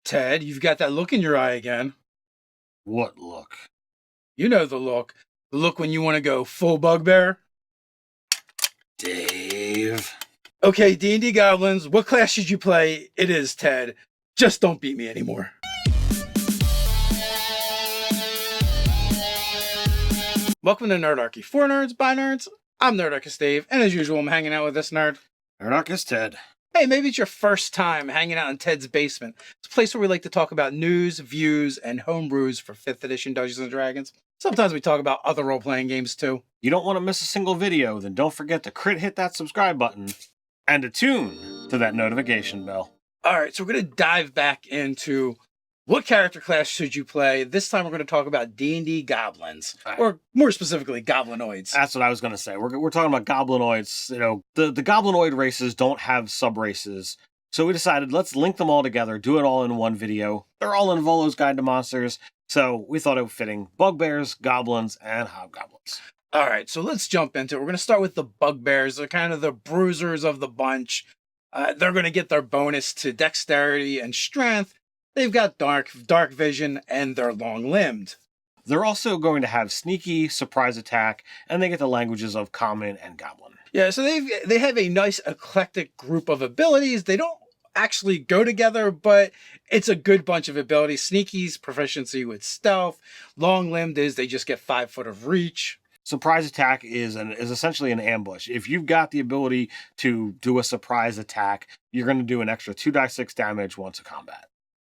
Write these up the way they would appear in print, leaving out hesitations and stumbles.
Ted, you've got that look in your eye again. What look? You know the look. The look when you want to go full Bugbear. Dave. Okay, D&D Goblins, what class should you play? It is Ted. Just don't beat me anymore. Welcome to Nerdarchy. For nerds, by nerds. I'm Nerdarchy Dave, and as usual, I'm hanging out with this nerd. Nerdarchy Ted. Hey, maybe it's your first time hanging out in Ted's basement. It's a place where we like to talk about news, views, and homebrews for 5th edition Dungeons & Dragons. Sometimes we talk about other role-playing games too. You don't want to miss a single video, then don't forget to hit that subscribe button and attune to that notification bell. Alright, so we're going to dive back into what character class should you play. This time we're going to talk about D&D Goblins, or more specifically, goblinoids. That's what I was going to say. We're talking about goblinoids. You know, the goblinoid races don't have sub-races. So we decided, let's link them all together, do it all in one video. They're all in Volo's Guide to Monsters, so we thought it was fitting. Bugbears, goblins, and hobgoblins. Alright, so let's jump into it. We're going to start with the bugbears. They're kind of the bruisers of the bunch. They're going to get their bonus to dexterity and strength. They've got dark vision, and they're long-limbed. They're also going to have sneaky, surprise attack, and they get the languages of common and goblin. Yeah, so they have a nice eclectic group of abilities. They don't actually go together, but it's a good bunch of abilities. Sneaky's proficiency with stealth. Long-limbed is they just get 5 foot of reach. Surprise attack is essentially an ambush. If you've got the ability to do a surprise attack, you're going to do an extra 2d6 damage once a combat.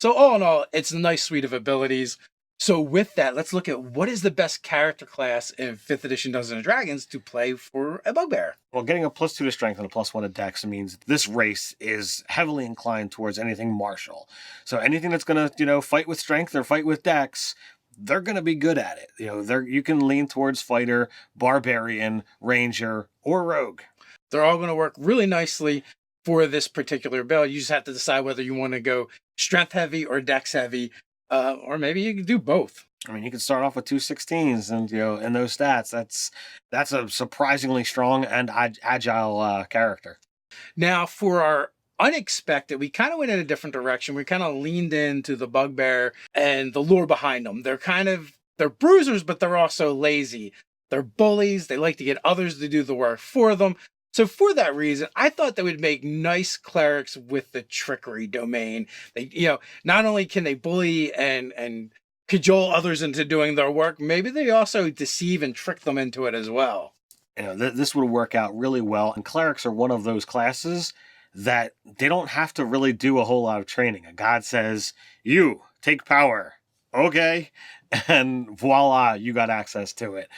So all in all, it's a nice suite of abilities. So with that, let's look at what is the best character class in 5th edition Dungeons & Dragons to play for a bugbear. Well, getting a +2 to strength and a +1 to dex means this race is heavily inclined towards anything martial. So anything that's going to, fight with strength or fight with dex, they're going to be good at it. You can lean towards fighter, barbarian, ranger, or rogue. They're all going to work really nicely for this particular build. You just have to decide whether you want to go strength heavy or dex heavy, or maybe you can do both. I mean, you can start off with 2 16s and, and those stats. That's a surprisingly strong and agile character. Now, for our unexpected, we kind of went in a different direction. We kind of leaned into the bugbear and the lore behind them. They're bruisers, but they're also lazy. They're bullies. They like to get others to do the work for them. So for that reason, I thought they would make nice clerics with the trickery domain. They, not only can they bully and cajole others into doing their work, maybe they also deceive and trick them into it as well. This would work out really well. And clerics are one of those classes that they don't have to really do a whole lot of training. A god says, you take power. Okay. And voila, you got access to it.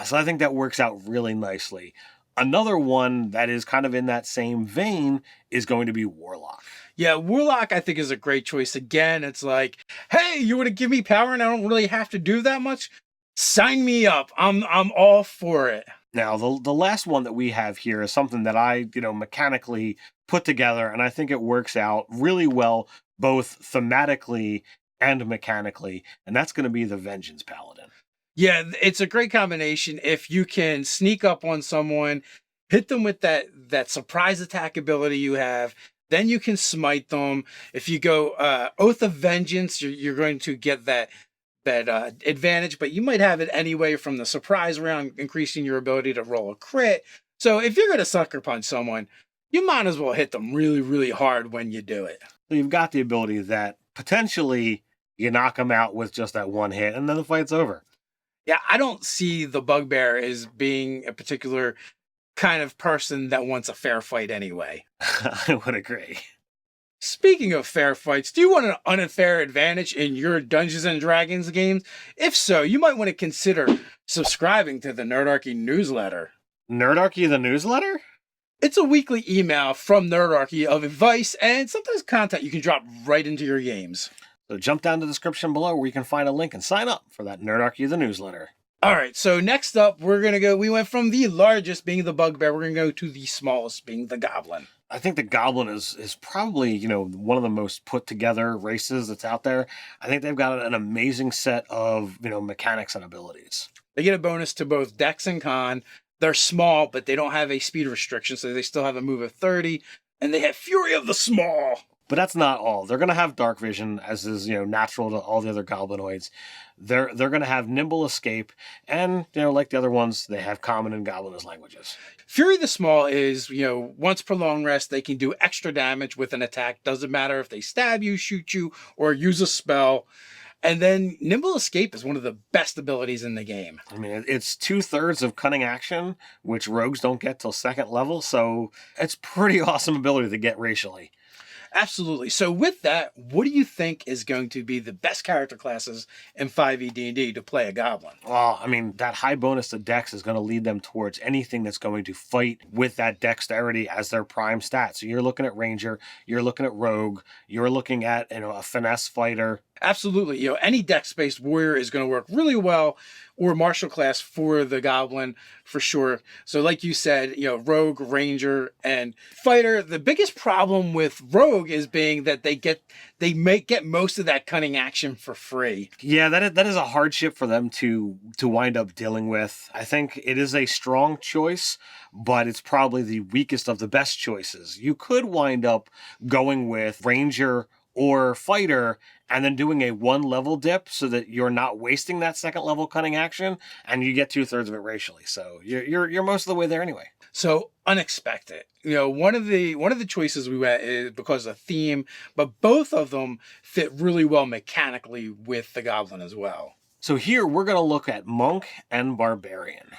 So I think that works out really nicely. Another one that is kind of in that same vein is going to be Warlock. Yeah, Warlock I think is a great choice. Again, it's like, hey, you want to give me power and I don't really have to do that much? Sign me up. I'm all for it. Now, the last one that we have here is something that I, mechanically put together, and I think it works out really well, both thematically and mechanically, and that's going to be the Vengeance Paladin. Yeah, it's a great combination. If you can sneak up on someone, hit them with that surprise attack ability you have, then you can smite them. If you go Oath of Vengeance, you're going to get that advantage, but you might have it anyway from the surprise round, increasing your ability to roll a crit. So if you're going to sucker punch someone, you might as well hit them really, really hard when you do it. So you've got the ability that potentially you knock them out with just that one hit, and then the fight's over. Yeah, I don't see the bugbear as being a particular kind of person that wants a fair fight anyway. I would agree. Speaking of fair fights, do you want an unfair advantage in your Dungeons & Dragons games? If so, you might want to consider subscribing to the Nerdarchy newsletter. Nerdarchy the newsletter? It's a weekly email from Nerdarchy of advice and sometimes content you can drop right into your games. So jump down to the description below where you can find a link and sign up for that Nerdarchy the newsletter. All right, so next up, we went from the largest being the bugbear, we're going to go to the smallest being the goblin. I think the goblin is probably, one of the most put together races that's out there. I think they've got an amazing set of, mechanics and abilities. They get a bonus to both dex and con. They're small, but they don't have a speed restriction, so they still have a move of 30, and they have Fury of the Small. But that's not all. They're going to have dark vision, as is, natural to all the other goblinoids. They're going to have nimble escape, and, like the other ones, they have common and goblin as languages. Fury the Small is, once per long rest, they can do extra damage with an attack. Doesn't matter if they stab you, shoot you, or use a spell. And then Nimble Escape is one of the best abilities in the game. I mean, it's 2/3 of cunning action, which rogues don't get till second level, so it's pretty awesome ability to get racially. Absolutely. So with that, what do you think is going to be the best character classes in 5e D&D to play a goblin? Well, I mean, that high bonus to dex is going to lead them towards anything that's going to fight with that dexterity as their prime stat. So you're looking at ranger, you're looking at rogue, you're looking at, a finesse fighter. Absolutely. Any dex-based warrior is going to work really well, or martial class for the goblin for sure. So like you said, rogue, ranger, and fighter. The biggest problem with rogue is being that they may get most of that cunning action for free. Yeah, that is a hardship for them to wind up dealing with. I think it is a strong choice, but it's probably the weakest of the best choices. You could wind up going with ranger or fighter and then doing a 1 level dip so that you're not wasting that second level cunning action, and you get 2/3 of it racially. So you're most of the way there anyway. So unexpected. One of the choices we went is because of theme, but both of them fit really well mechanically with the goblin as well. So here we're going to look at monk and barbarian.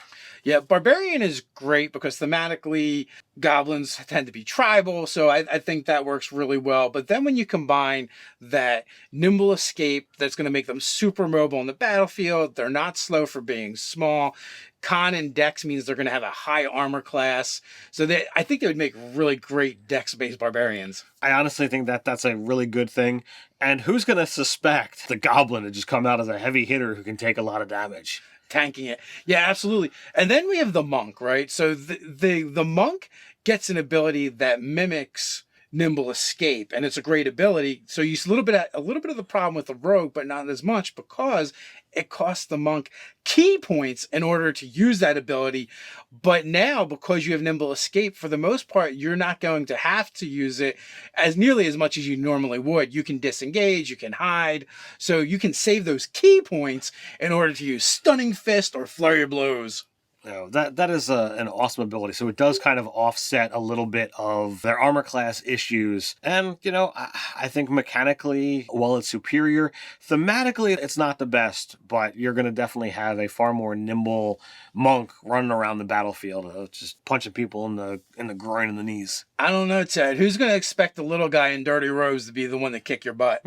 Yeah, barbarian is great because thematically goblins tend to be tribal, so I think that works really well. But then when you combine that nimble escape, that's going to make them super mobile on the battlefield, they're not slow for being small. Con and dex means they're going to have a high armor class. So I think they would make really great dex-based barbarians. I honestly think that that's a really good thing. And who's going to suspect the goblin to just come out as a heavy hitter who can take a lot of damage? Tanking it. Yeah, absolutely. And then we have the monk, right? So the monk gets an ability that mimics nimble escape, and it's a great ability. So you see a little bit of the problem with the rogue, but not as much, because it costs the monk key points in order to use that ability. But now, because you have nimble escape, for the most part, you're not going to have to use it as nearly as much as you normally would. You can disengage, you can hide, so you can save those key points in order to use Stunning Fist or Flurry of Blows. That is an awesome ability. So it does kind of offset a little bit of their armor class issues. And, I think mechanically, while it's superior, thematically, it's not the best, but you're going to definitely have a far more nimble monk running around the battlefield, just punching people in the groin and the knees. I don't know, Ted. Who's going to expect the little guy in Dirty Rose to be the one to kick your butt?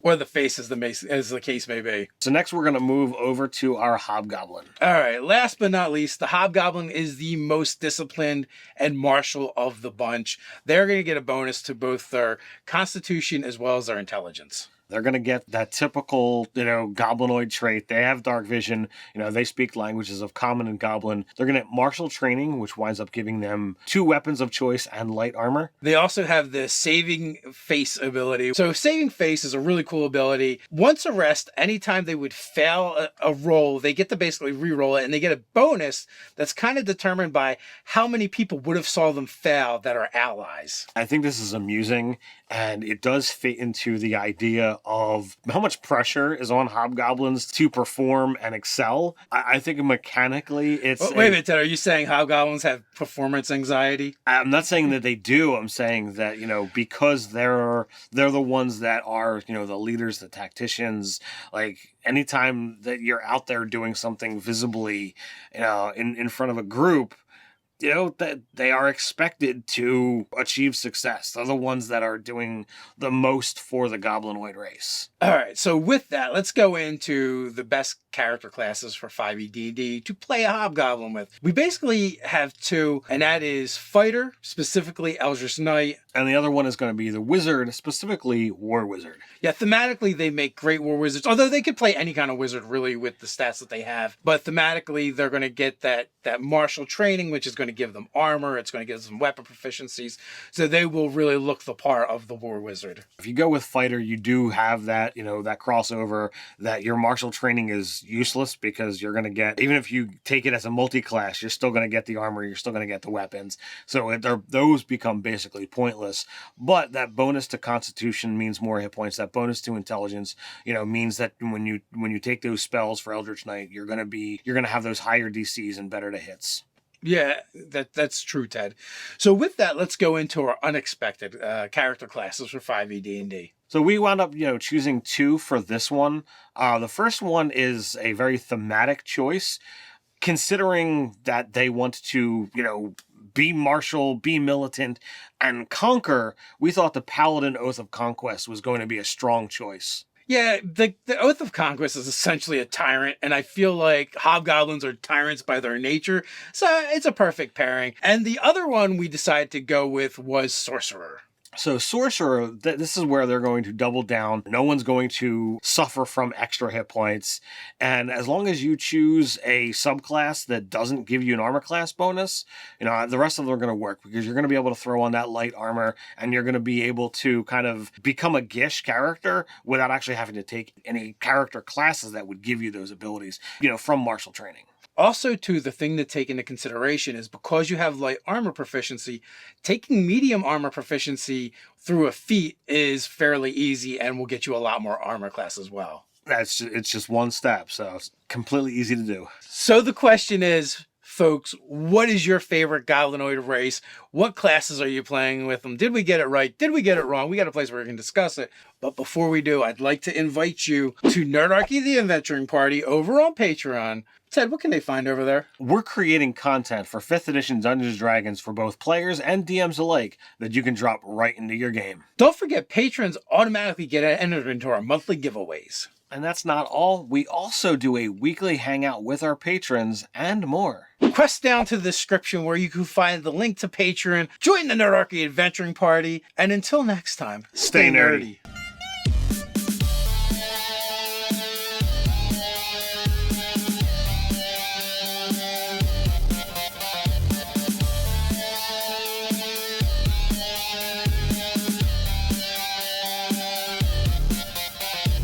Or the face, as the case may be. So next we're going to move over to our Hobgoblin. All right, last but not least, the Hobgoblin is the most disciplined and martial of the bunch. They're going to get a bonus to both their constitution as well as their intelligence. They're going to get that typical, goblinoid trait. They have dark vision. They speak languages of common and goblin. They're going to get martial training, which winds up giving them 2 weapons of choice and light armor. They also have the saving face ability. So saving face is a really cool ability. Once a rest, anytime they would fail a roll, they get to basically re-roll it, and they get a bonus that's kind of determined by how many people would have saw them fail that are allies. I think this is amusing, and it does fit into the idea of how much pressure is on hobgoblins to perform and excel. I think mechanically it's... Wait a minute, Ted, are you saying hobgoblins have performance anxiety? I'm not saying that they do. I'm saying that, because they're the ones that are, the leaders, the tacticians, like anytime that you're out there doing something visibly, in front of a group, that they are expected to achieve success. They're the ones that are doing the most for the goblinoid race. All right, so with that, let's go into the best character classes for 5e D&D to play a hobgoblin with. We basically have 2, and that is Fighter, specifically Eldritch Knight. And the other one is going to be the Wizard, specifically War Wizard. Yeah, thematically, they make great War Wizards, although they could play any kind of wizard, really, with the stats that they have. But thematically, they're going to get that martial training, which is going to give them armor. It's going to give them weapon proficiencies. So they will really look the part of the War Wizard. If you go with Fighter, you do have that, that crossover, that your martial training is is useless because you're going to get, even if you take it as a multi-class, you're still going to get the armor, you're still going to get the weapons. So those become basically pointless. But that bonus to Constitution means more hit points. That bonus to Intelligence, means that when you take those spells for Eldritch Knight, you're going to have those higher DCs and better to hits. Yeah, that's true, Ted. So with that, let's go into our unexpected character classes for 5e D&D. So we wound up, choosing 2 for this one. The first one is a very thematic choice, considering that they want to, be martial, be militant, and conquer. We thought the Paladin Oath of Conquest was going to be a strong choice. Yeah, the Oath of Conquest is essentially a tyrant, and I feel like hobgoblins are tyrants by their nature, so it's a perfect pairing. And the other one we decided to go with was Sorcerer. So Sorcerer, this is where they're going to double down. No one's going to suffer from extra hit points. And as long as you choose a subclass that doesn't give you an armor class bonus, the rest of them are going to work because you're going to be able to throw on that light armor and you're going to be able to kind of become a Gish character without actually having to take any character classes that would give you those abilities, from martial training. Also, too, the thing to take into consideration is because you have light armor proficiency, taking medium armor proficiency through a feat is fairly easy and will get you a lot more armor class as well. It's just one step, so it's completely easy to do. So the question is, folks, what is your favorite goblinoid race? What classes are you playing with them? Did we get it right? Did we get it wrong? We got a place where we can discuss it. But before we do, I'd like to invite you to Nerdarchy the Adventuring Party over on Patreon. Ted, what can they find over there? We're creating content for 5th edition Dungeons & Dragons for both players and DMs alike that you can drop right into your game. Don't forget, patrons automatically get entered into our monthly giveaways. And that's not all. We also do a weekly hangout with our patrons and more. Quest down to the description where you can find the link to Patreon, join the Nerdarchy Adventuring Party, and until next time, Stay nerdy.